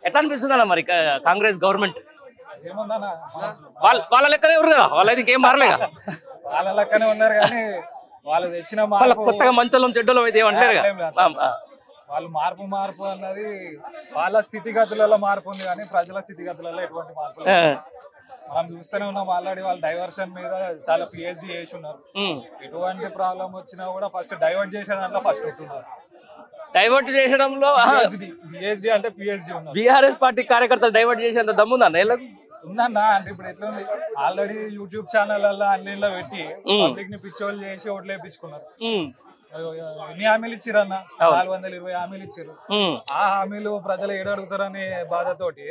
ఎట్లా అనిపిస్తుంది అన్న మరి కాంగ్రెస్ గవర్నమెంట్? ఏముందన్న వాళ్ళ లెక్కనే ఎవరు కదా, వాళ్ళైతే ఇంకేం మారలేగా. వాళ్ళ లెక్కనే ఉన్నారు కానీ వాళ్ళు తెచ్చిన వాళ్ళ మార్పు కొత్తగా మంచోళ్ళం చెడ్డోళ్ళం అయితే ఏమంటలేరుగా. వాళ్ళు మార్పు అన్నది వాళ్ళ స్థితిగతులలో మార్పు ఉంది కానీ ప్రజల స్థితిగతులలో ఎటువంటి మార్పు లేదు. మనం చూస్తూనే ఉన్నాం ఆల్రెడీ వాళ్ళు డైవర్షన్ మీద చాలా పిహెచ్డి చేసి ఉన్నారు. ఎటువంటి ప్రాబ్లం వచ్చినా కూడా ఫస్ట్ డైవర్ట్ చేసే దాంట్లో ఫస్ట్ ఉంటున్నారు. డైవర్ట్ చేసడంలో పిహెచ్డి అంటే పిహెచ్డి ఉన్నారు. బీఆర్ఎస్ పార్టీ కార్యకర్తలు డైవర్ట్ చేసేంత దమ్ముందా నేలకు? ఉందన్నా. అంటే ఇప్పుడు ఎట్లుంది, ఆల్రెడీ యూట్యూబ్ ఛానల్ అన్నిట్లో పెట్టి పబ్లిక్ ని పిచ్చోళ్ళు చేసి ఓట్లు వేయించుకున్నారు. ఎన్ని హామీలు ఇచ్చిరన్న? 420 హామీలు ఇచ్చారు. ఆ హామీలు ప్రజలు ఏడడుగుతారనే బాధతోటి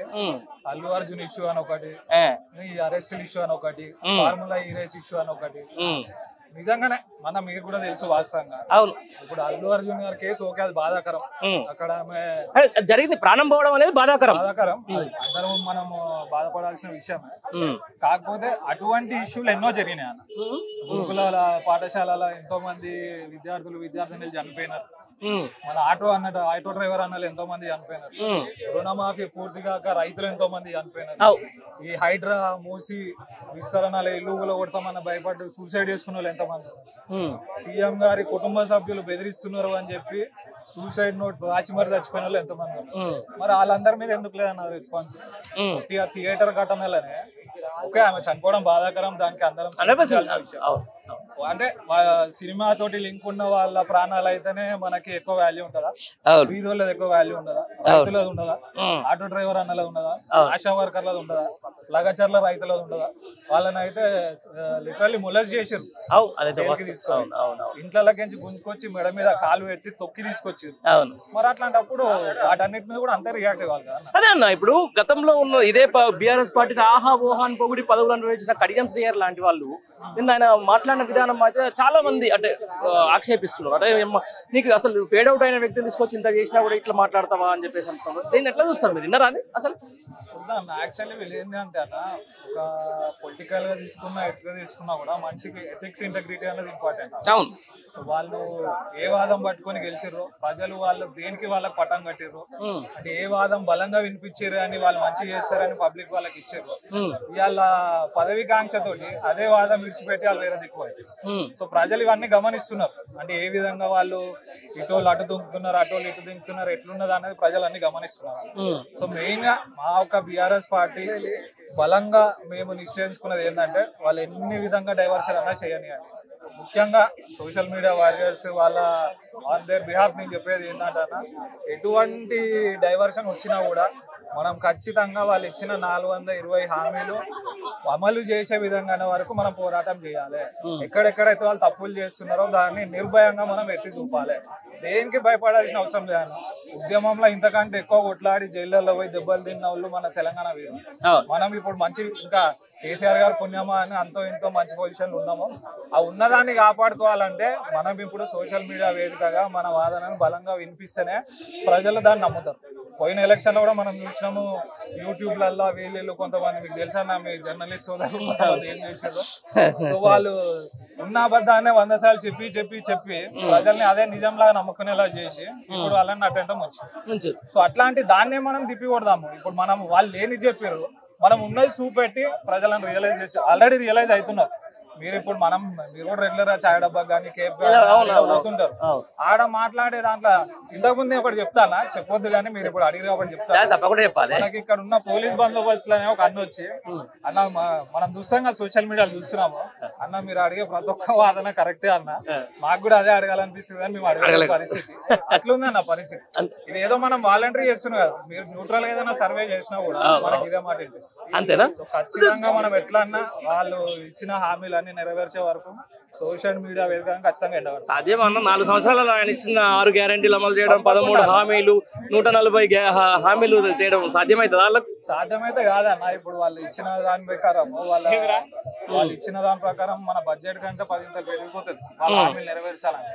అల్లు అర్జున్ ఇష్యూ అని ఒకటి, ఈ అరెస్టుల ఇష్యూ అని ఒకటి, ఫార్ములా ఈ రేస్ ఇష్యూ అని ఒకటి. నిజంగానే మీరు కూడా తెలుసు వాస్తవంగా. అవును, ఇప్పుడు అల్లు అర్జున్ గారి కేసు ఓకే, అది బాధాకరం. అక్కడ జరిగింది, ప్రాణం పోవడం అనేది బాధాకరం. అందరం మనము బాధపడాల్సిన విషయమే. కాకపోతే అటువంటి ఇష్యూలు ఎన్నో జరిగినాయి అన్న. గురుకుల పాఠశాలలో ఎంతో మంది విద్యార్థినులు చనిపోయినారు. మన ఆటో డ్రైవర్ అన్నలు ఎంతో మంది చనిపోయినారు. రుణమాఫీ పూర్తిగా రైతులు ఎంతో మంది చనిపోయినారు. ఈ హైడ్రా మూసి విస్తరణలో ఇల్లు కొడతామన్న భయపడ్డ సూసైడ్ చేసుకున్న వాళ్ళు ఎంతో మంది. సీఎం గారి కుటుంబ సభ్యులు బెదిరిస్తున్నారు అని చెప్పి సూసైడ్ నోట్ రాసి మరి చచ్చిపోయిన వాళ్ళు ఎంతో మంది ఉన్నారు. మరి వాళ్ళందరి మీద ఎందుకు లేదన్నారు రెస్పాన్స్? థియేటర్ ఘటనలనే ఓకే, ఆమె చనిపోవడం బాధాకరం, దానికి అందరం అంటే సినిమా తోటి లింక్ ఉన్న వాళ్ళ ప్రాణాలు అయితేనే మనకి ఎక్కువ వాల్యూ ఉంటుందా? వీధులది ఎక్కువ వాల్యూ ఉండదా? రైతులది ఉండదా? ఆటో డ్రైవర్ అన్నది ఉండదా? ఆశా వర్కర్లది ఉండదా? లగచర్ల రైతులది ఉండదా? వాళ్ళని అయితే లిటరల్లీ మొలెస్ట్ చేసారు, తీసుకోవాలి ఇంట్లోకి గుంజుకొచ్చి మెడ మీద కాలు పెట్టి తొక్కి తీసుకొచ్చారు. మరి అట్లాంటప్పుడు వాటన్నిటి మీద కూడా అంతే రియాక్ట్ అవ్వాలి కదా. అదే అన్న, ఇప్పుడు గతంలో ఉన్న ఇదే బీఆర్ఎస్ పార్టీకి ఆహా ఓహాన్ పొగిడి పదవులు అనుభవించిన కడియం శ్రీహర్ లాంటి వాళ్ళు నిన్న ఆయన మాట్లాడిన విధానం అయితే చాలా మంది అంటే ఆక్షేపిస్తున్నారు. అంటే నీకు అసలు ఫేడ్ అవుట్ అయిన వ్యక్తిని తీసుకొచ్చి ఇంత చేసినా కూడా ఇట్లా మాట్లాడతావా అని చెప్పేసి అంటున్నారు. దీన్ని ఎట్లా చూస్తారు మీరు? విన్నారా అది అసలు? యాక్చువల్లీ వీళ్ళు ఏంటి అంటే అన్న, ఒక పొలిటికల్ గా తీసుకున్నా ఎట్లా తీసుకున్నా కూడా మనిషికి ఎథిక్స్ ఇంటెగ్రిటీ అనేది ఇంపార్టెంట్. అవును. సో వాళ్ళు ఏ వాదం పట్టుకొని గెలిచిర్రు, ప్రజలు వాళ్ళు దేనికి వాళ్ళకి పట్టం కట్టిర్రు, అంటే ఏ వాదం బలంగా వినిపించారు అని వాళ్ళు మంచి చేస్తారని పబ్లిక్ వాళ్ళకి ఇచ్చారు. ఇవాళ పదవికాంక్షతోటి అదే వాదం విడిచిపెట్టి వాళ్ళు వేరే దిక్కుపోయారు. సో ప్రజలు ఇవన్నీ గమనిస్తున్నారు. అంటే ఏ విధంగా వాళ్ళు ఇటోళ్ళు అటు దుంకుతున్నారు, అటోళ్ళు ఇటు దింకుతున్నారు, ఎట్లున్నది అనేది ప్రజలు అన్ని గమనిస్తున్నారు. సో మెయిన్ గా మా ఒక బీఆర్ఎస్ పార్టీ బలంగా మేము నిశ్చయించుకున్నది ఏంటంటే, వాళ్ళు ఎన్ని విధంగా డైవర్షన్ అన్నా చేయనియండి. ముఖ్యంగా సోషల్ మీడియా వారియర్స్ వాళ్ళ ఆన్ దేర్ బిహాఫ్ నేను చెప్పేది ఏంటంటే అన్న, ఎటువంటి డైవర్షన్ వచ్చినా కూడా మనం ఖచ్చితంగా వాళ్ళు ఇచ్చిన 420 హామీలు అమలు చేసే విధంగానే వరకు మనం పోరాటం చేయాలి. ఎక్కడెక్కడైతే వాళ్ళు తప్పులు చేస్తున్నారో దాన్ని నిర్భయంగా మనం ఎత్తి చూపాలి. దేనికి భయపడాల్సిన అవసరం లేదు. ఉద్యమంలో ఇంతకంటే ఎక్కువ కొట్లాడి జైళ్ళల్లో పోయి దెబ్బలు తిన్న వాళ్ళు మన తెలంగాణ వీరు. మనం ఇప్పుడు మంచి ఇంకా కేసీఆర్ గారు పుణ్యమా అని అంతో ఇంతో మంచి పొజిషన్లు ఉన్నాము. ఆ ఉన్నదాన్ని కాపాడుకోవాలంటే మనం ఇప్పుడు సోషల్ మీడియా వేదికగా మన వాదనను బలంగా వినిపిస్తేనే ప్రజలు దాన్ని నమ్ముతారు. పోయిన ఎలక్షన్ లో కూడా మనం చూసినాము, యూట్యూబ్లలో వీళ్ళు కొంతమంది, మీకు తెలుసా మీ జర్నలిస్ట్ సోదరులు కొంతమంది ఏం చేశారు. సో వాళ్ళు ఉన్న అబద్ధాన్ని 100 సార్లు చెప్పి ప్రజల్ని అదే నిజంలాగా నమ్ముకునేలా చేసి ఇప్పుడు వాళ్ళని అటెంటం వచ్చింది. సో అట్లాంటి దాన్నే మనం తిప్పి కొడదాము. ఇప్పుడు మనం వాళ్ళు లేని చెప్పారు, మనం ఉన్నది చూపెట్టి ప్రజలను రియలైజ్ చేసి ఆల్రెడీ రియలైజ్ అవుతున్నారు. మీరు ఇప్పుడు మీరు కూడా రెగ్యులర్ గా చాయ్ డబ్బా కానీ కేఫ్ పోతుంటారు, ఆడ మాట్లాడే దాంట్లో ఇంతకుముందు ఒకటి చెప్తానా, చెప్పొద్దు కానీ మీరు ఇప్పుడు అడిగి కాబట్టి చెప్తాను. మనకి ఇక్కడ ఉన్న పోలీస్ బందోబస్తులు అనే ఒక అన్న వచ్చి, అన్న మనం చూస్తాం కదా సోషల్ మీడియాలో చూస్తున్నాము, అన్న మీరు అడిగే ప్రతి ఒక్క వాదన కరెక్టే అన్న, మాకు కూడా అదే అడగాలనిపిస్తుంది కానీ మేము అడగలే పరిస్థితి అట్లుంది అన్న పరిస్థితి. ఇది ఏదో మనం వాలంటరీ చేస్తున్నాం కదా, మీరు న్యూట్రల్ ఏదైనా సర్వే చేసినా కూడా మనకి ఇదే మాట అనిపిస్తుంది. అంతేనా? సో ఖచ్చితంగా మనం ఎట్లా అన్నా వాళ్ళు ఇచ్చిన హామీలన్నీ నెరవేర్చే వరకు సోషల్ మీడియా వేదికగా ఖచ్చితంగా ఎండవాలి. సాధ్యమన్నా 4 సంవత్సరాలలో ఆయన ఇచ్చిన 6 గ్యారెంటీలు అమలు చేయడం, 13 హామీలు, 140 హామీలు చేయడం సాధ్యమవుతుంది వాళ్ళకు? సాధ్యమైతే కాదన్న. ఇప్పుడు వాళ్ళు ఇచ్చిన దాని ప్రకారం వాళ్ళు ఇచ్చిన దాని ప్రకారం మన బడ్జెట్ కంటే 10 ఇంతలు పెరిగిపోతుంది వాళ్ళ హామీలు నెరవేర్చాలని.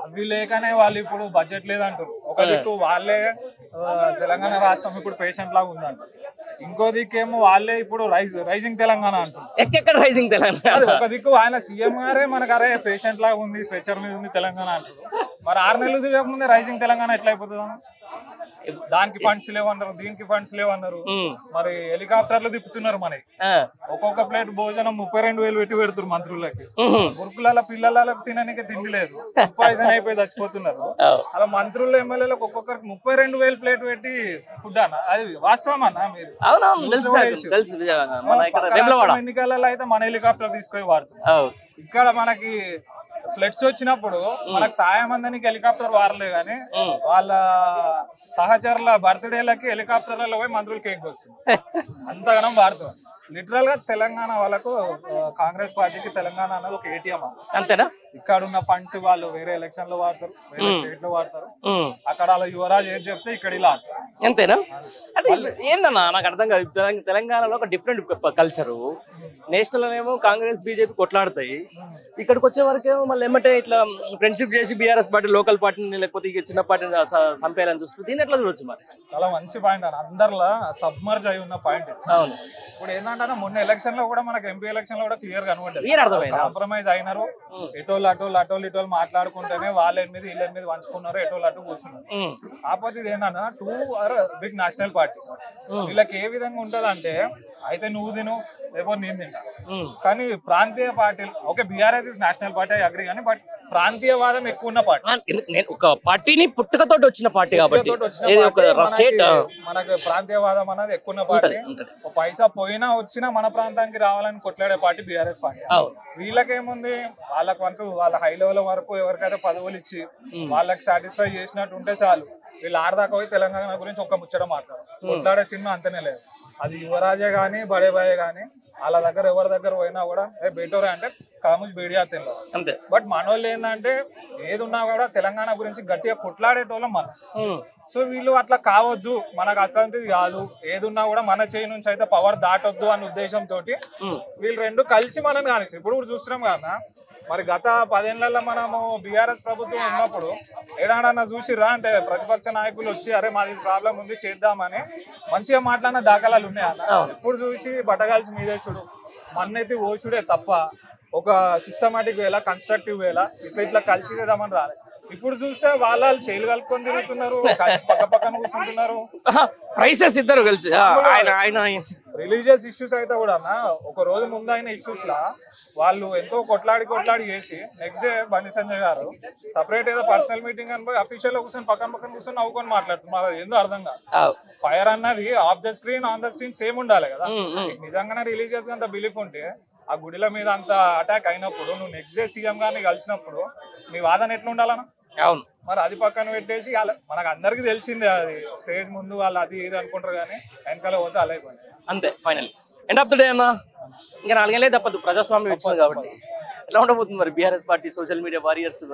అవి లేకనే వాళ్ళు ఇప్పుడు బడ్జెట్ లేదంటారు. ఒక దిక్కు వాళ్ళే తెలంగాణ రాష్ట్రం ఇప్పుడు పేషెంట్ లాగా ఉందంట, ఇంకో దిక్కేమో వాళ్ళే ఇప్పుడు రైజింగ్ తెలంగాణ అంటారు. ఎక్కడ రైజింగ్ తెలంగాణ? ఒక దిక్కు ఆయన సీఎం గారే మనకు అరే పేషెంట్ లాగా ఉంది, స్ట్రెచర్ మీద ఉంది తెలంగాణ అంటారు. మరి 6 నెలలు తిరగకముందే రైజింగ్ తెలంగాణ ఎట్లా అయిపోతుంది? దానికి ఫండ్స్ లేవన్నారు, దీనికి ఫండ్స్ లేవన్నారు. మరి హెలికాప్టర్లు తిప్పుతున్నారు మనకి. ఒక్కొక్క ప్లేట్ భోజనం 32,000 పెట్టి పెడుతున్నారు మంత్రులకి. గురుకుల పిల్లలకు తినడానికి తిండి లేదు, పాయిజన్ అయిపోయి చచ్చిపోతున్నారు. అలా మంత్రులు ఎమ్మెల్యేలకు ఒక్కొక్కరికి 32,000 ప్లేట్ పెట్టి ఫుడ్ అన్న, అది వాస్తవం అన్న? మీరు ఎన్నికలలో అయితే మన హెలికాప్టర్ తీసుకొని వాడుతున్నారు. ఇక్కడ మనకి ఫ్లడ్స్ వచ్చినప్పుడు మనకు సాయం అందానికి హెలికాప్టర్ వారలే గానీ వాళ్ళ సహచరుల బర్త్డేలకి హెలికాప్టర్లలో పోయి మంత్రులు కేక్ వస్తుంది. అంతగానం వాడుతుంది. లిటరల్ గా తెలంగాణ వాళ్ళకు కాంగ్రెస్ పార్టీకి తెలంగాణ అన్నది ఒక ఏటీఎం. అంతేనా? ఇక్కడ ఉన్న ఫండ్స్ వాళ్ళు వేరే ఎలక్షన్ లో వాడతారు, వేరే స్టేట్ లో వాడతారు. అక్కడ అలా యువరాజ్ ఏది చెప్తే ఇక్కడ ఇలా అంతేనా? అంటే ఏందన్నా నాకు అర్థం కాదు. తెలంగాణలో ఒక డిఫరెంట్ కల్చరు. నేషనల్ ఏమో కాంగ్రెస్ బీజేపీ కొట్లాడతాయి, ఇక్కడికి వచ్చే వరకేమో మళ్ళీ ఏమంటే ఇట్లా ఫ్రెండ్షిప్ చేసి బీఆర్ఎస్ పార్టీ లోకల్ పార్టీని లేకపోతే చిన్న పార్టీని సంపేయాలని చూస్తుంది. దీన్ని ఎట్లా చూడొచ్చు? మరి చాలా మంచి పాయింట్ అన్న, అందరిలో సబ్మర్జ్ అయి ఉన్న పాయింట్. అవును. ఇప్పుడు ఏంటంటే మొన్న ఎలక్షన్ లో కూడా మనకి ఎంపీ ఎలక్షన్ లో కూడా క్లియర్ కనబడ్డది. కాంప్రమైజ్ అయినారు, ఎటోళ్ళు అటోళ్ళు మాట్లాడుకుంటేనే వాళ్ళ మీద వీళ్ళ మీద పంచుకున్నారు, ఎటోళ్ళు అటు కూర్చున్నారు. కాకపోతే ఇది ఏంటన్నా 2 బిగ్ నేషనల్ పార్టీస్. వీళ్ళకి ఏ విధంగా ఉంటది అంటే అయితే నువ్వు తిను లేకపోతే నేను తింటా. కానీ ప్రాంతీయ పార్టీలు okay, BRS is national party I agree, కానీ బట్ ప్రాంతీయవాదం ఎక్కువ ఉన్న పార్టీ. ఒక పార్టీని పుట్టుకతోటి వచ్చిన పార్టీ కాబట్టి మనకు ప్రాంతీయవాదం అనేది ఎక్కువ ఉన్న పార్టీ. పైసా పోయినా వచ్చినా మన ప్రాంతానికి రావాలని కొట్లాడే పార్టీ బీఆర్ఎస్ పార్టీ. వీళ్ళకేముంది, వాళ్ళకు వాళ్ళ హై లెవెల్ వరకు ఎవరికైతే పదవులు ఇచ్చి వాళ్ళకి సాటిస్ఫై చేసినట్టు ఉంటే చాలు. వీళ్ళు ఆడదాకా పోయి తెలంగాణ గురించి ఒక్క ముచ్చట కొట్లాడే సినిమా అంతనే లేదు. అది యువరాజే గానీ బడేబాయే గానీ వాళ్ళ దగ్గర ఎవరి దగ్గర పోయినా కూడా బెటోరే అంటే కాముజ్ బేడియా తెలియదు అంతే. బట్ మనోళ్ళు ఏంటంటే ఏది ఉన్నా కూడా తెలంగాణ గురించి గట్టిగా కొట్లాడేటోళ్ళం మనం. సో వీళ్ళు అట్లా కావద్దు, మనకు అట్లాంటిది కాదు, ఏది ఉన్నా కూడా మన చేయి నుంచి అయితే పవర్ దాటొద్దు అన్న ఉద్దేశంతో వీళ్ళు రెండు కలిసి మనం కానిస్తారు. ఇప్పుడు చూస్తున్నాం కదా, మరి గత 10 ఏళ్లలో మనము బీఆర్ఎస్ ప్రభుత్వం ఉన్నప్పుడు ఏడాడన్నా చూసిరా అంటే ప్రతిపక్ష నాయకులు వచ్చి అరే మాది ప్రాబ్లం ఉంది చేద్దామని మంచిగా మాట్లాడిన దాఖలాలు ఉన్నాయన్న. ఎప్పుడు చూసి బట్టగాల్చి మీదేశుడు మన్నెత్తి ఓసుడే తప్ప ఒక సిస్టమాటిక్ వేలా కన్స్ట్రక్టివ్ వేలా ఇట్లా కలిసి చేద్దామని రాలేదు. ఇప్పుడు చూస్తే వాళ్ళు చేలు కలుపుకొని తిరుగుతున్నారు, పక్క పక్కన కూర్చుంటున్నారు. ప్రైసెస్ ఇద్దరు కలిసి రిలీజియస్ ఇష్యూస్ అయితే కూడా అన్న ఒక రోజు ముందు అయిన ఇష్యూస్ లా వాళ్ళు ఎంతో కొట్లాడి చేసి నెక్స్ట్ డే బండి సంజయ్ గారు సపరేట్ ఏదో పర్సనల్ మీటింగ్ అని పోయి అఫీషియల్ కూర్చొని పక్కన కూర్చొని నవ్వుకొని మాట్లాడుతున్నారు. అది ఏందో అర్థం కాదు. ఫైర్ అన్నది of the screen on the screen same ఉండాలి కదా. నిజంగానే రిలీజియస్ గా అంత బిలీఫ్ ఉంటే ఆ గుడిల మీద అంత అటాక్ అయినప్పుడు నువ్వు నెక్స్ట్ డే సీఎం గారిని కలిసినప్పుడు నీ వాదన ఎట్లా ఉండాలన్నా? అవును. మరి అది పక్కన పెట్టేసి మనకు అందరికి తెలిసిందే, అది స్టేజ్ ముందు వాళ్ళు అది ఇది అనుకుంటారు కానీ వెనకాల పోతే అలాగే అంతే. Final end of the day అన్న, ఇంకా 4 ఏళ్ళే తప్పదు ప్రజాస్వామ్యం వచ్చింది కాబట్టి ఎట్లా ఉండబోతుంది మరి BRS party social media warriors?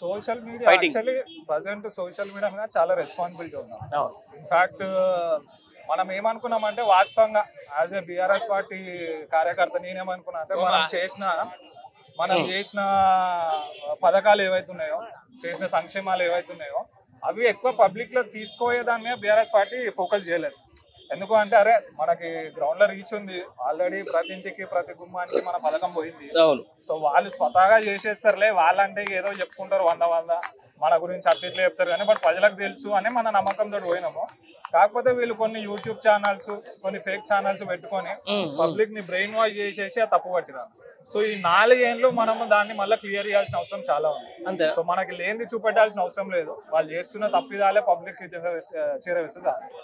Social media actually present social media మీద చాలా రెస్పాన్సిబిలిటీ ఉంది. ఇన్ఫాక్ట్ మనం ఏమనుకున్నామంటే వాస్తవంగా యాజ్ ఏ బీఆర్ఎస్ పార్టీ కార్యకర్త నేనేమనుకున్నా అంటే మనం చేసిన పథకాలు ఏవైతున్నాయో, చేసిన సంక్షేమాలు ఏవైతున్నాయో అవి ఎక్కువ పబ్లిక్ లో తీసుకోయే దాని మీద బీఆర్ఎస్ పార్టీ ఫోకస్ చేయలేదు. ఎందుకు అంటే అరే మనకి గ్రౌండ్ లో రీచ్ ఉంది ఆల్రెడీ, ప్రతి ఇంటికి ప్రతి కుటుంబానికి మన పథకం పోయింది. సో వాళ్ళు స్వతహాగా చేసేస్తారులే, వాళ్ళంటే ఏదో చెప్పుకుంటారు 100 మన గురించి అట్లా చెప్తారు కానీ బట్ ప్రజలకు తెలుసు అని మన నమ్మకంతో పోయినాము. కాకపోతే వీళ్ళు కొన్ని యూట్యూబ్ ఛానల్స్, కొన్ని ఫేక్ ఛానల్స్ పెట్టుకొని పబ్లిక్ ని బ్రెయిన్ వాష్ చేసేసి తప్పు పట్టినారు. సో ఈ 4 ఏళ్ళు మనము దాన్ని మళ్ళీ క్లియర్ చేయాల్సిన అవసరం చాలా ఉంది. సో మనకి లేనిది చూపెట్టాల్సిన అవసరం లేదు, వాళ్ళు చేస్తున్న తప్పిదాలే పబ్లిక్ చేరవేస్తే చాలు.